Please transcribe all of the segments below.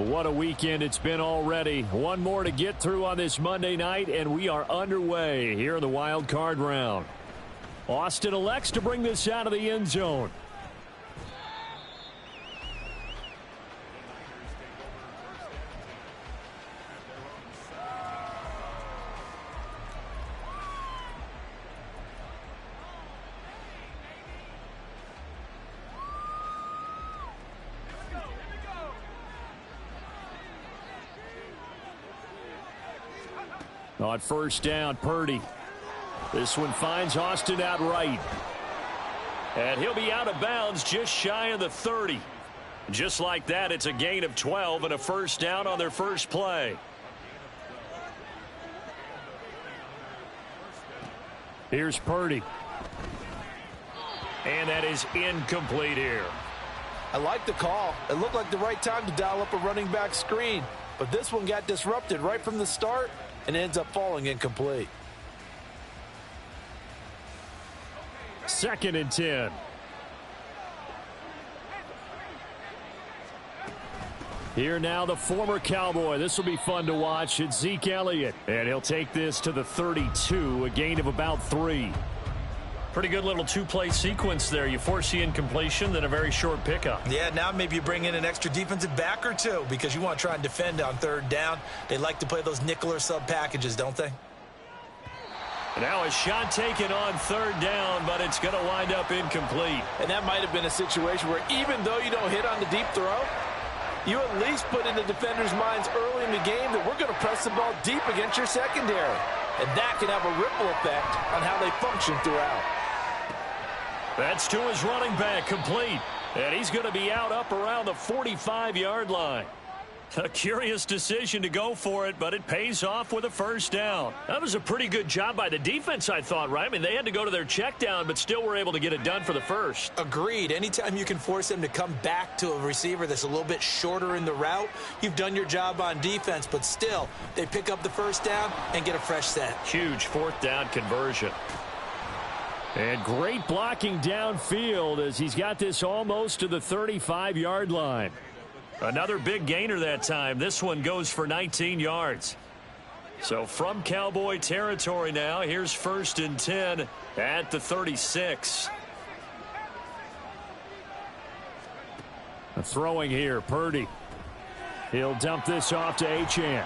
What a weekend it's been already. One more to get through on this Monday night, and we are underway here in the wild card round. Austin elects to bring this out of the end zone. On first down, Purdy. This one finds Austin outright. And he'll be out of bounds just shy of the 30. Just like that, it's a gain of 12 and a first down on their first play. Here's Purdy. And that is incomplete here. I like the call. It looked like the right time to dial up a running back screen. But this one got disrupted right from the start and ends up falling incomplete. 2nd and 10. Here now the former Cowboy. This will be fun to watch. It's Zeke Elliott. And he'll take this to the 32, a gain of about 3. Pretty good little two-play sequence there. You force the incompletion, then a very short pickup. Yeah, now maybe you bring in an extra defensive back or two because you want to try and defend on 3rd down. They like to play those nickel or sub packages, don't they? Now a shot taken on 3rd down, but it's going to wind up incomplete. And that might have been a situation where even though you don't hit on the deep throw, you at least put in the defenders' minds early in the game that we're going to press the ball deep against your secondary. And that can have a ripple effect on how they function throughout. That's to his running back, complete. And he's going to be out up around the 45-yard line. A curious decision to go for it, but it pays off with a first down. That was a pretty good job by the defense, I thought, right? I mean, they had to go to their check down, but still were able to get it done for the first. Agreed. Anytime you can force them to come back to a receiver that's a little bit shorter in the route, you've done your job on defense, but still, they pick up the first down and get a fresh set. Huge 4th down conversion. And great blocking downfield as he's got this almost to the 35-yard line. Another big gainer that time. This one goes for 19 yards. So from Cowboy territory now, here's 1st and 10 at the 36. Throwing here, Purdy. He'll dump this off to Achane.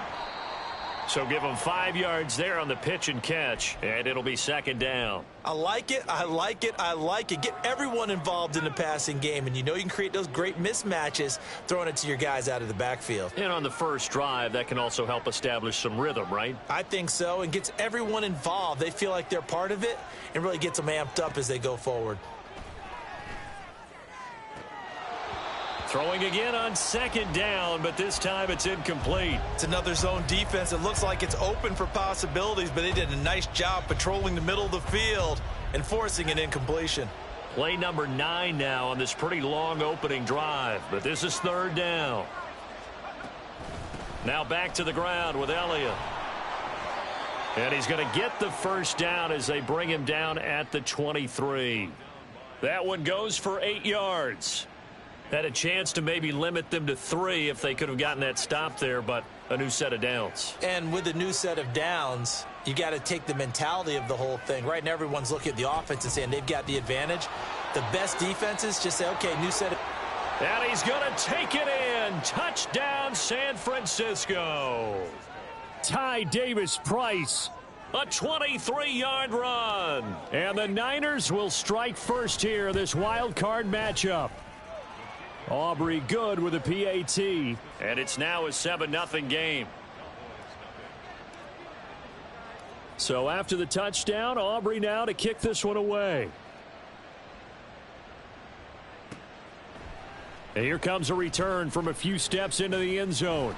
So give him 5 yards there on the pitch and catch, and it'll be 2nd down. I like it, I like it, I like it. Get everyone involved in the passing game, and you know you can create those great mismatches throwing it to your guys out of the backfield. And on the first drive, that can also help establish some rhythm, right? I think so, and gets everyone involved. They feel like they're part of it and really gets them amped up as they go forward. Throwing again on 2nd down, but this time it's incomplete. It's another zone defense. It looks like it's open for possibilities, but they did a nice job patrolling the middle of the field and forcing an incompletion. Play number 9 now on this pretty long opening drive, but this is 3rd down. Now back to the ground with Elliott. And he's going to get the first down as they bring him down at the 23. That one goes for 8 yards. Had a chance to maybe limit them to 3 if they could have gotten that stop there, but a new set of downs. And with a new set of downs, you got to take the mentality of the whole thing. Right now, everyone's looking at the offense and saying they've got the advantage. The best defenses just say, okay, new set of... And he's going to take it in. Touchdown, San Francisco. Ty Davis-Price. A 23-yard run. And the Niners will strike first here, this wild card matchup. Aubrey good with a PAT. And it's now a 7-0 game. So after the touchdown, Aubrey now to kick this one away. And here comes a return from a few steps into the end zone.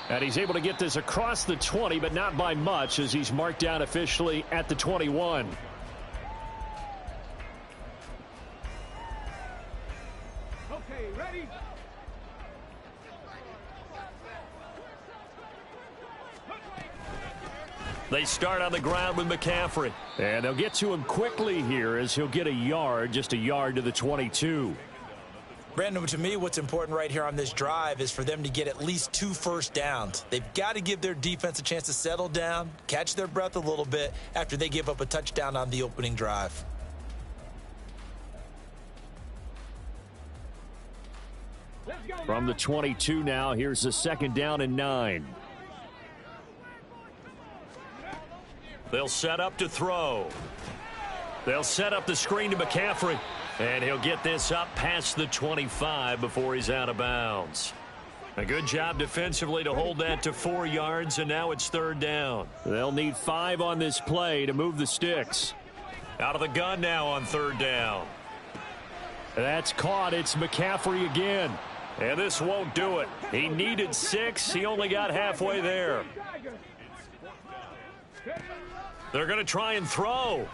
And he's able to get this across the 20, but not by much as he's marked down officially at the 21. They start on the ground with McCaffrey. And they'll get to him quickly here as he'll get a yard, just a yard to the 22. Brandon, to me, what's important right here on this drive is for them to get at least 2 first downs. They've got to give their defense a chance to settle down, catch their breath a little bit after they give up a touchdown on the opening drive. From the 22 now, here's the 2nd down and 9. They'll set up to throw. They'll set up the screen to McCaffrey. And he'll get this up past the 25 before he's out of bounds. A good job defensively to hold that to 4 yards, and now it's 3rd down. They'll need 5 on this play to move the sticks. Out of the gun now on 3rd down. That's caught. It's McCaffrey again. And this won't do it. He needed 6. He only got halfway there. They're going to try and throw.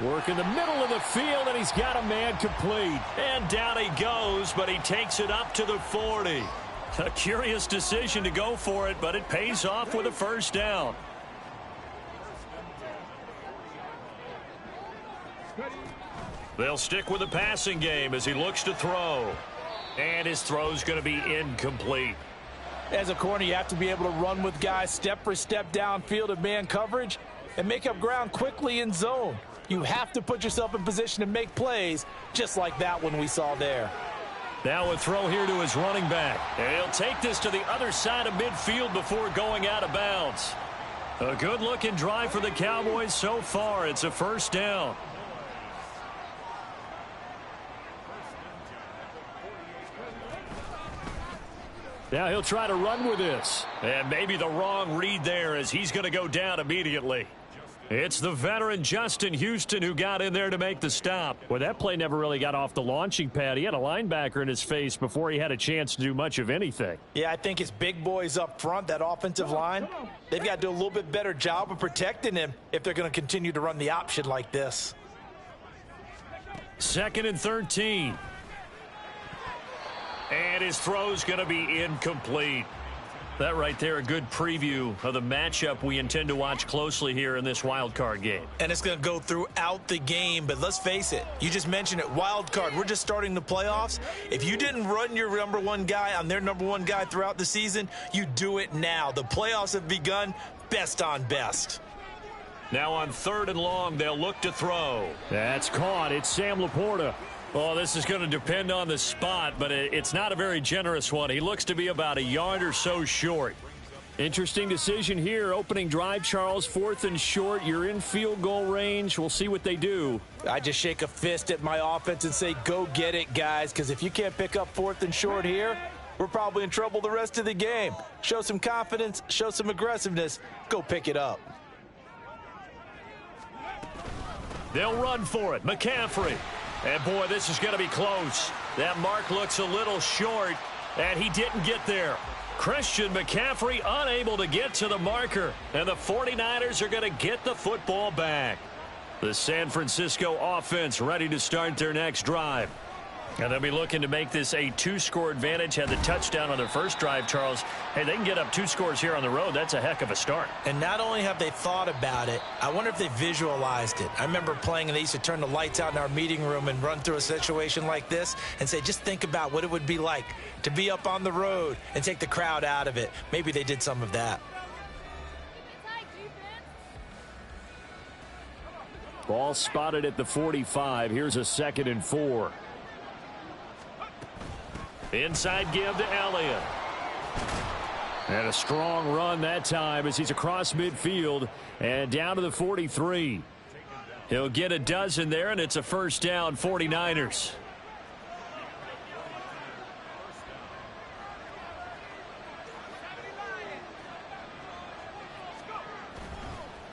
Work in the middle of the field, and he's got a man complete. And down he goes, but he takes it up to the 40. A curious decision to go for it, but it pays off with a 1st down. They'll stick with the passing game as he looks to throw. And his throw's going to be incomplete. As a corner, you have to be able to run with guys step for step downfield of man coverage and make up ground quickly in zone. You have to put yourself in position to make plays just like that one we saw there. Now a throw here to his running back. And he'll take this to the other side of midfield before going out of bounds. A good-looking drive for the Cowboys so far. It's a 1st down. Now he'll try to run with this. And maybe the wrong read there as he's going to go down immediately. It's the veteran Justin Houston who got in there to make the stop. Well, that play never really got off the launching pad. He had a linebacker in his face before he had a chance to do much of anything. Yeah, I think it's big boys up front, that offensive line. They've got to do a little bit better job of protecting him if they're going to continue to run the option like this. 2nd and 13. And his throw's going to be incomplete. That right there, a good preview of the matchup we intend to watch closely here in this wild card game. And it's going to go throughout the game, but let's face it, you just mentioned it, wild card. We're just starting the playoffs. If you didn't run your number 1 guy on their number 1 guy throughout the season, you do it now. The playoffs have begun, best on best. Now on 3rd and long, they'll look to throw. That's caught. It's Sam Laporta. Well, this is going to depend on the spot, but it's not a very generous one. He looks to be about a yard or so short. Interesting decision here. Opening drive, Charles. 4th and short. You're in field goal range. We'll see what they do. I just shake a fist at my offense and say, go get it, guys, because if you can't pick up 4th and short here, we're probably in trouble the rest of the game. Show some confidence, show some aggressiveness, go pick it up. They'll run for it. McCaffrey. And, boy, this is going to be close. That mark looks a little short, and he didn't get there. Christian McCaffrey unable to get to the marker, and the 49ers are going to get the football back. The San Francisco offense ready to start their next drive. And they'll be looking to make this a 2-score advantage. Had the touchdown on their first drive, Charles. Hey, they can get up 2 scores here on the road. That's a heck of a start. And not only have they thought about it, I wonder if they visualized it. I remember playing, and they used to turn the lights out in our meeting room and run through a situation like this and say, just think about what it would be like to be up on the road and take the crowd out of it. Maybe they did some of that. Ball spotted at the 45. Here's a 2nd and 4. Inside give to Elliott. And a strong run that time as he's across midfield and down to the 43. He'll get a dozen there, and it's a 1st down, 49ers.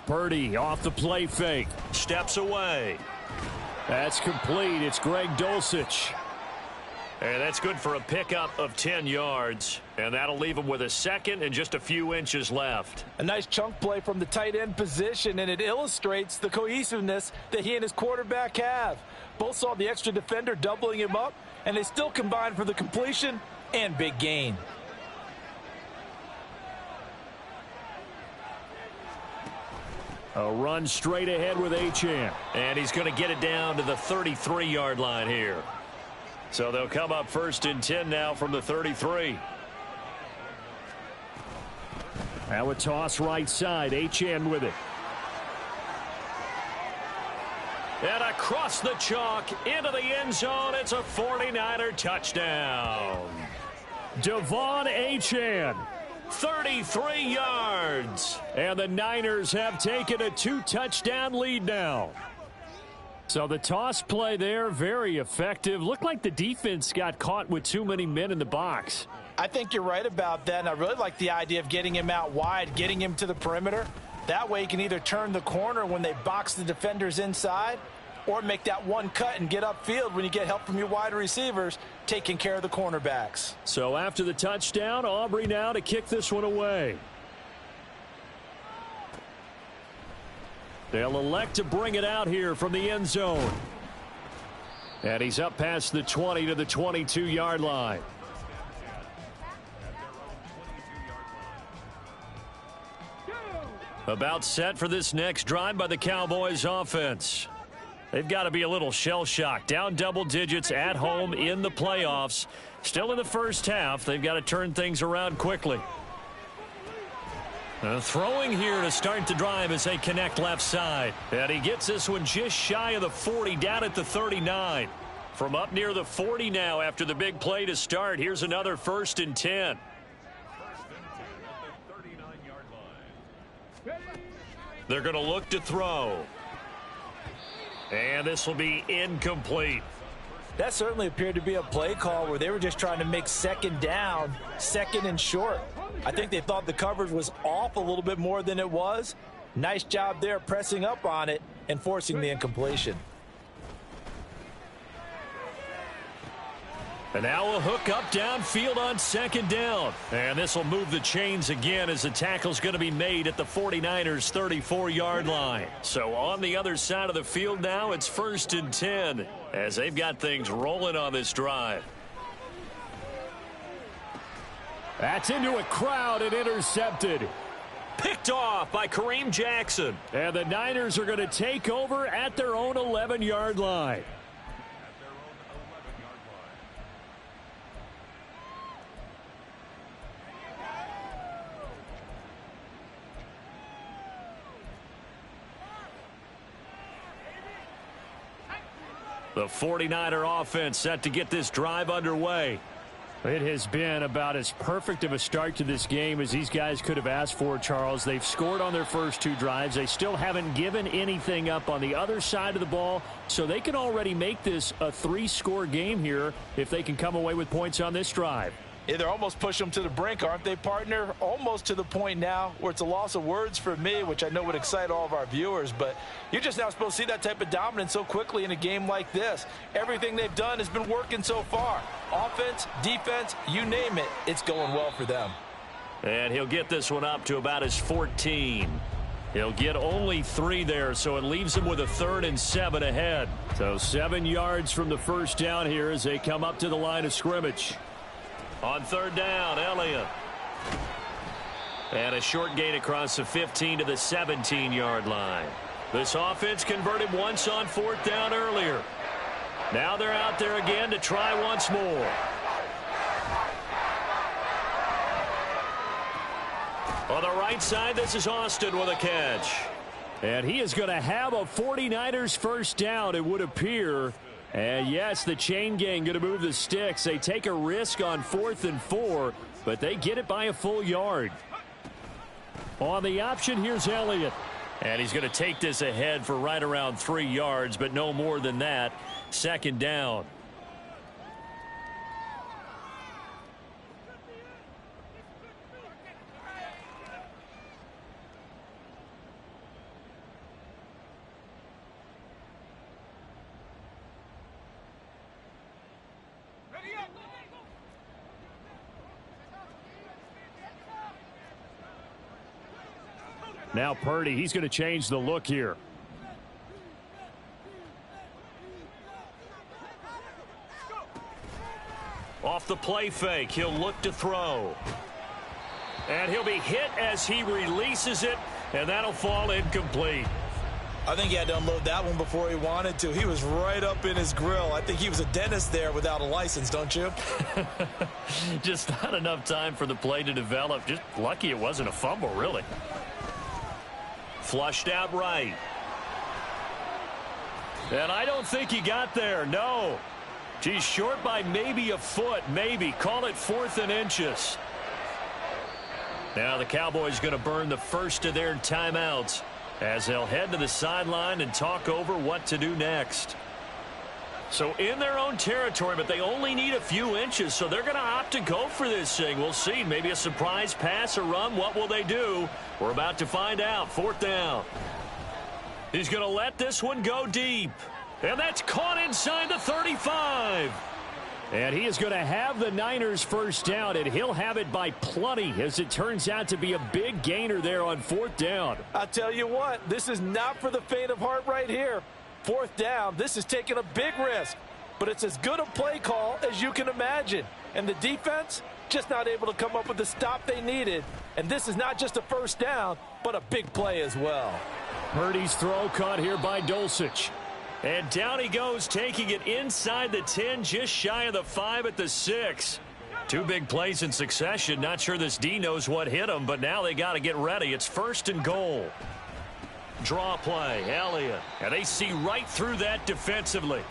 Purdy off the play fake. Steps away. That's complete. It's Greg Dulcich. And that's good for a pickup of 10 yards. And that'll leave him with a 2nd and just a few inches left. A nice chunk play from the tight end position, and it illustrates the cohesiveness that he and his quarterback have. Both saw the extra defender doubling him up, and they still combined for the completion and big gain. A run straight ahead with Achane. And he's going to get it down to the 33-yard line here. So they'll come up 1st and 10 now from the 33. Now a toss right side. Achane with it. And across the chalk into the end zone. It's a 49er touchdown. Devon Achane. 33 yards. And the Niners have taken a 2-touchdown lead now. So the toss play there, very effective. Looked like the defense got caught with too many men in the box. I think you're right about that, and I really like the idea of getting him out wide, getting him to the perimeter. That way he can either turn the corner when they box the defenders inside or make that one cut and get upfield when you get help from your wide receivers taking care of the cornerbacks. So after the touchdown, Aubrey now to kick this one away. They'll elect to bring it out here from the end zone. And he's up past the 20 to the 22-yard line. About set for this next drive by the Cowboys offense. They've got to be a little shell-shocked. Down double digits at home in the playoffs. Still in the first half. They've got to turn things around quickly. Throwing here to start the drive as they connect left side. And he gets this one just shy of the 40, down at the 39. From up near the 40 now after the big play to start. Here's another 1st and 10. They're going to look to throw. And this will be incomplete. That certainly appeared to be a play call where they were just trying to make second down, second and short. I think they thought the coverage was off a little bit more than it was. Nice job there pressing up on it and forcing the incompletion. And now a hook up downfield on 2nd down. And this will move the chains again as the tackle's going to be made at the 49ers 34-yard line. So on the other side of the field now, it's 1st and 10 as they've got things rolling on this drive. That's into a crowd and intercepted. Picked off by Kareem Jackson. And the Niners are going to take over at their own 11-yard line. The 49er offense set to get this drive underway. It has been about as perfect of a start to this game as these guys could have asked for, Charles. They've scored on their first 2 drives. They still haven't given anything up on the other side of the ball, so they can already make this a 3-score game here if they can come away with points on this drive. Yeah, they're almost pushing them to the brink, aren't they, partner? Almost to the point now where it's a loss of words for me, which I know would excite all of our viewers. But you're just now supposed to see that type of dominance so quickly in a game like this. Everything they've done has been working so far. Offense, defense, you name it, it's going well for them. And he'll get this one up to about his 14. He'll get only 3 there, so it leaves him with a 3rd and 7 ahead. So 7 yards from the first down here as they come up to the line of scrimmage. On 3rd down, Elliott. And a short gain across the 15 to the 17-yard line. This offense converted once on 4th down earlier. Now they're out there again to try once more. On the right side, this is Austin with a catch. And he is going to have a 49ers first down, it would appear. And yes, the chain gang going to move the sticks. They take a risk on 4th and 4, but they get it by a full yard. On the option, here's Elliott. And he's going to take this ahead for right around 3 yards, but no more than that. 2nd down. Now Purdy, he's going to change the look here. Off the play fake, he'll look to throw. And he'll be hit as he releases it, and that'll fall incomplete. I think he had to unload that one before he wanted to. He was right up in his grill. I think he was a dentist there without a license, don't you? Just not enough time for the play to develop. Just lucky it wasn't a fumble, really. Flushed out right. And I don't think he got there, no. He's short by maybe a foot, maybe. Call it 4th and inches. Now the Cowboys going to burn the first of their timeouts as they'll head to the sideline and talk over what to do next. So in their own territory, but they only need a few inches, so they're going to opt to go for this thing. We'll see. Maybe a surprise pass or run. What will they do? We're about to find out. 4th down. He's going to let this one go deep. And that's caught inside the 35. And he is going to have the Niners first down, and he'll have it by plenty, as it turns out to be a big gainer there on 4th down. I'll tell you what, this is not for the faint of heart right here. 4th down, this is taking a big risk, but it's as good a play call as you can imagine. And the defense, just not able to come up with the stop they needed. And this is not just a first down, but a big play as well. Purdy's throw caught here by Dulcich. And down he goes, taking it inside the 10, just shy of the 5 at the 6. 2 big plays in succession. Not sure this D knows what hit him, but now they got to get ready. It's 1st and goal. Draw play, Elliott. And they see right through that defensively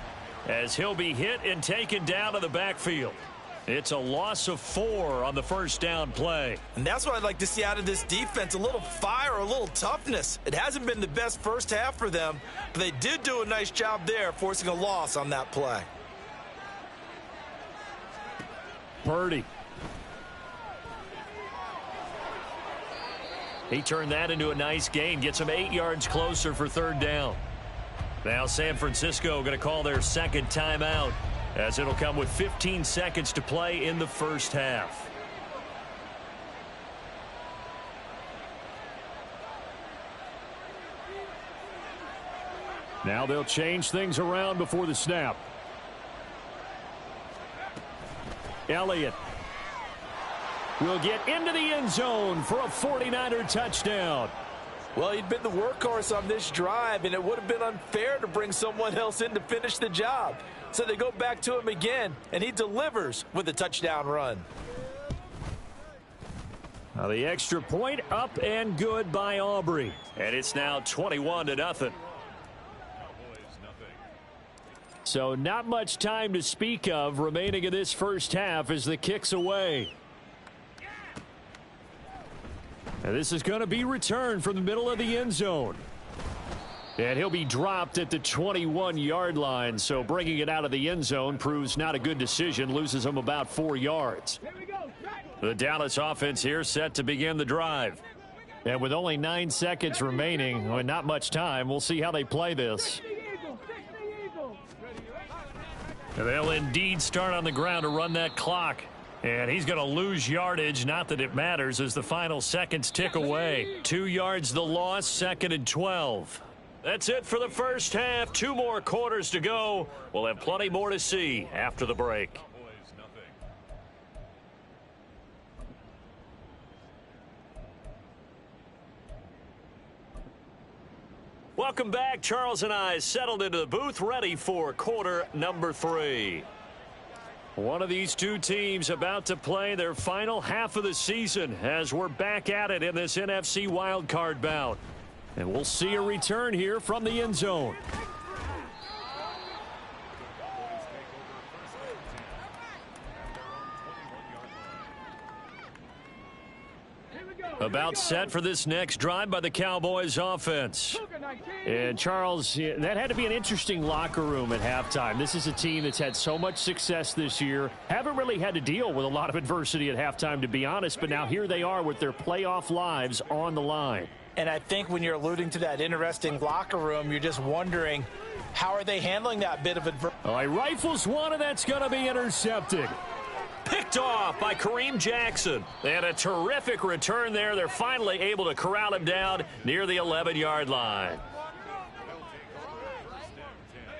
as he'll be hit and taken down to the backfield. It's a loss of 4 on the first down play. And that's what I'd like to see out of this defense, a little fire, a little toughness. It hasn't been the best first half for them, but they did do a nice job there, forcing a loss on that play. Purdy. He turned that into a nice gain, gets him 8 yards closer for 3rd down. Now San Francisco going to call their second timeout, as it'll come with 15 seconds to play in the first half. Now they'll change things around before the snap. Elliott will get into the end zone for a 49er touchdown. Well, he'd been the workhorse on this drive, and it would have been unfair to bring someone else in to finish the job. So they go back to him again, and he delivers with a touchdown run. Now the extra point up and good by Aubrey. And it's now 21-0. So not much time to speak of remaining in this first half as the kick's away. And this is going to be returned from the middle of the end zone. And he'll be dropped at the 21-yard line, so bringing it out of the end zone proves not a good decision, loses him about 4 yards. The Dallas offense here set to begin the drive. And with only 9 seconds remaining, and not much time, we'll see how they play this. And they'll indeed start on the ground to run that clock. And he's going to lose yardage, not that it matters, as the final seconds tick away. 2 yards the loss, 2nd and 12. That's it for the first half. 2 more quarters to go. We'll have plenty more to see after the break. Welcome back. Charles and I settled into the booth, ready for quarter number 3. One of these two teams about to play their final half of the season as we're back at it in this NFC wildcard bout. And we'll see a return here from the end zone. About set for this next drive by the Cowboys offense. And Charles, that had to be an interesting locker room at halftime. This is a team that's had so much success this year. Haven't really had to deal with a lot of adversity at halftime, to be honest. But now here they are with their playoff lives on the line. And I think when you're alluding to that interesting locker room, you're just wondering, how are they handling that bit of adversity? All right, rifles one, and that's going to be intercepted. Picked off by Kareem Jackson. They had a terrific return there. They're finally able to corral him down near the 11-yard line.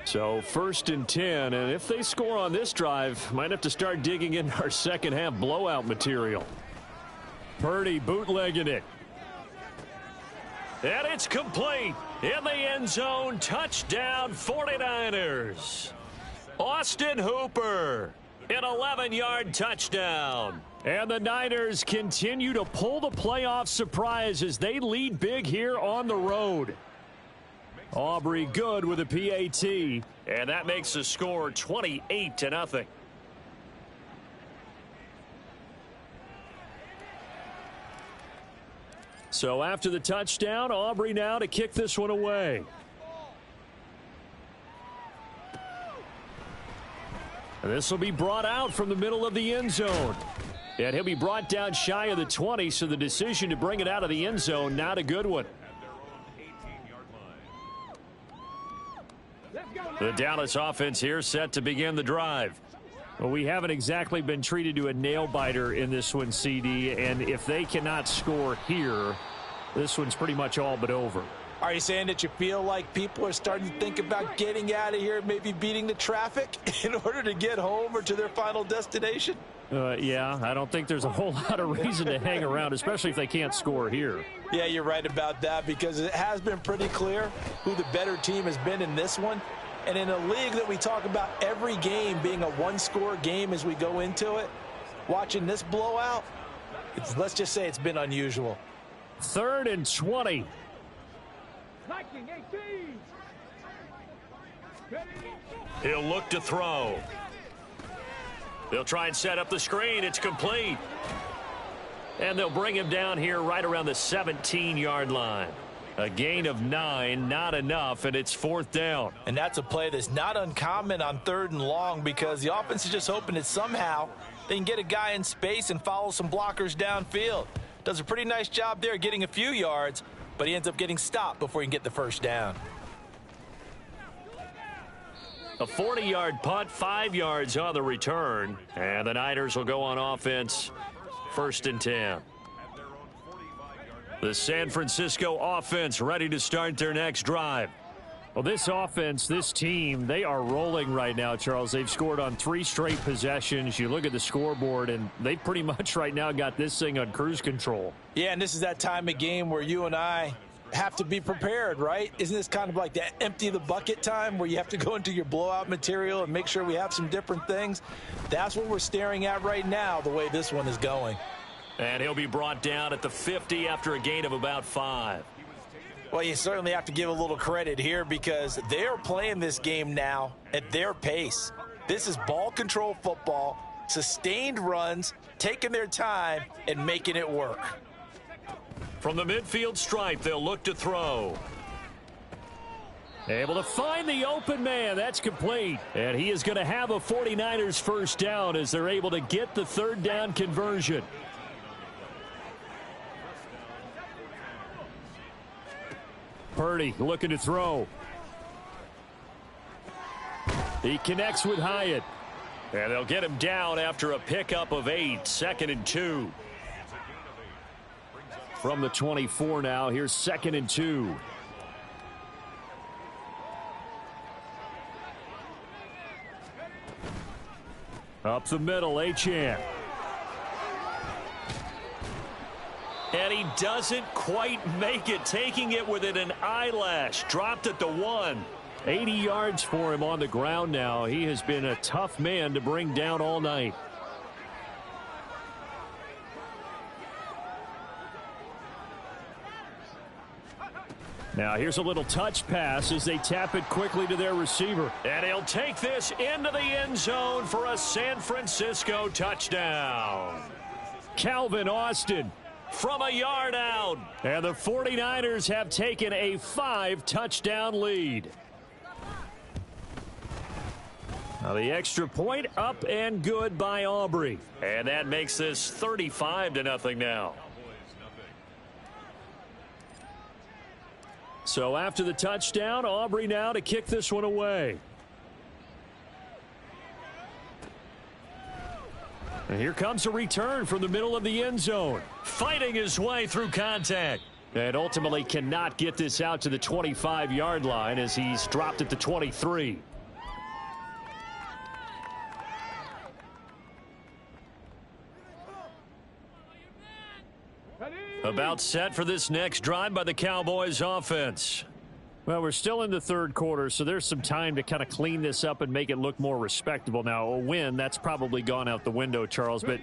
So 1st and 10, and if they score on this drive, might have to start digging in our second half blowout material. Purdy bootlegging it. And it's complete. In the end zone, touchdown 49ers. Austin Hooper, an 11-yard touchdown. And the Niners continue to pull the playoff surprise as they lead big here on the road. Aubrey good with a PAT. And that makes the score 28-0. So after the touchdown, Aubrey now to kick this one away. And this will be brought out from the middle of the end zone. And he'll be brought down shy of the 20, so the decision to bring it out of the end zone, not a good one. The Dallas offense here set to begin the drive. Well, we haven't exactly been treated to a nail-biter in this one, CD, and if they cannot score here, this one's pretty much all but over. Are you saying that you feel like people are starting to think about getting out of here, maybe beating the traffic in order to get home or to their final destination? Yeah, I don't think there's a whole lot of reason to hang around, especially if they can't score here. Yeah, you're right about that, because it has been pretty clear who the better team has been in this one. And in a league that we talk about every game being a one-score game as we go into it, watching this blowout, let's just say it's been unusual. 3rd and 20. He'll look to throw. They'll try and set up the screen. It's complete. And they'll bring him down here right around the 17-yard line. A gain of 9, not enough, and it's 4th down. And that's a play that's not uncommon on 3rd and long, because the offense is just hoping that somehow they can get a guy in space and follow some blockers downfield. Does a pretty nice job there getting a few yards, but he ends up getting stopped before he can get the first down. A 40-yard punt, 5 yards on the return, and the Niners will go on offense 1st and 10. The San Francisco offense ready to start their next drive. Well, this offense, this team, they are rolling right now, Charles. They've scored on 3 straight possessions. You look at the scoreboard, and they pretty much right now got this thing on cruise control. Yeah, and this is that time of game where you and I have to be prepared, right? Isn't this kind of like that empty the bucket time where you have to go into your blowout material and make sure we have some different things? That's what we're staring at right now, the way this one is going. And he'll be brought down at the 50 after a gain of about 5. Well, you certainly have to give a little credit here, because they're playing this game now at their pace. This is ball control football, sustained runs, taking their time and making it work. From the midfield stripe, they'll look to throw. Able to find the open man. That's complete. And he is going to have a 49ers first down as they're able to get the 3rd down conversion. Purdy looking to throw. He connects with Hyatt. And they'll get him down after a pickup of 8. 2nd and 2. From the 24 now, here's 2nd and 2. Up the middle, Achane. And he doesn't quite make it, taking it within an eyelash. Dropped at the 1. 80 yards for him on the ground now. He has been a tough man to bring down all night. Now here's a little touch pass as they tap it quickly to their receiver. And he'll take this into the end zone for a San Francisco touchdown. Calvin Austin from a yard out. And the 49ers have taken a 5-touchdown lead. Now the extra point up and good by Aubrey. And that makes this 35-0 now. So after the touchdown, Aubrey now to kick this one away. And here comes a return from the middle of the end zone. Fighting his way through contact. And ultimately cannot get this out to the 25-yard line as he's dropped at the 23. About set for this next drive by the Cowboys offense. Well, we're still in the third quarter, so there's some time to kind of clean this up and make it look more respectable. Now, a win, that's probably gone out the window, Charles, but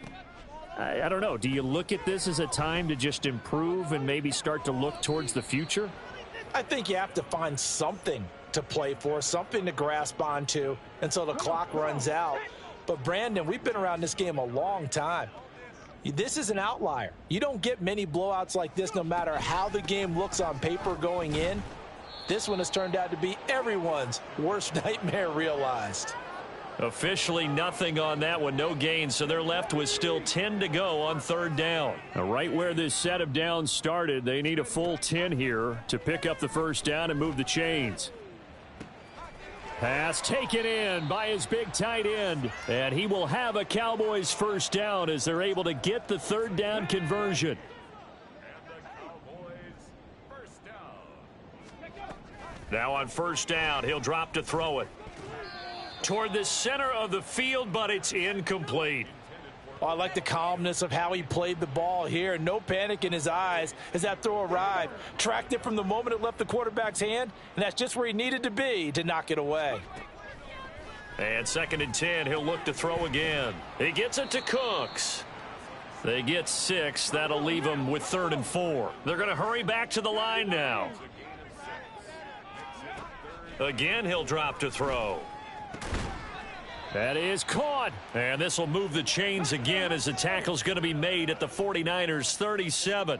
I don't know. Do you look at this as a time to just improve and maybe start to look towards the future? I think you have to find something to play for, something to grasp onto until the clock runs out. But, Brandon, we've been around this game a long time. This is an outlier. You don't get many blowouts like this no matter how the game looks on paper going in. This one has turned out to be everyone's worst nightmare realized. Officially nothing on that one, no gain, so they're left with still 10 to go on third down. Now, right where this set of downs started, they need a full 10 here to pick up the first down and move the chains. Pass taken in by his big tight end, and he will have a Cowboys first down as they're able to get the third down conversion. Now on first down, he'll drop to throw it toward the center of the field, but it's incomplete. I like the calmness of how he played the ball here. No panic in his eyes as that throw arrived. Tracked it from the moment it left the quarterback's hand, and that's just where he needed to be to knock it away. And 2nd and 10, he'll look to throw again. He gets it to Cooks. They get 6. That'll leave them with 3rd and 4. They're going to hurry back to the line now. Again, he'll drop to throw. That is caught. And this will move the chains again as the tackle's going to be made at the 49ers 37.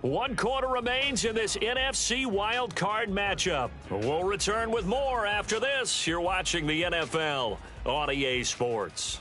1 quarter remains in this NFC wild card matchup. We'll return with more after this. You're watching the NFL on EA Sports.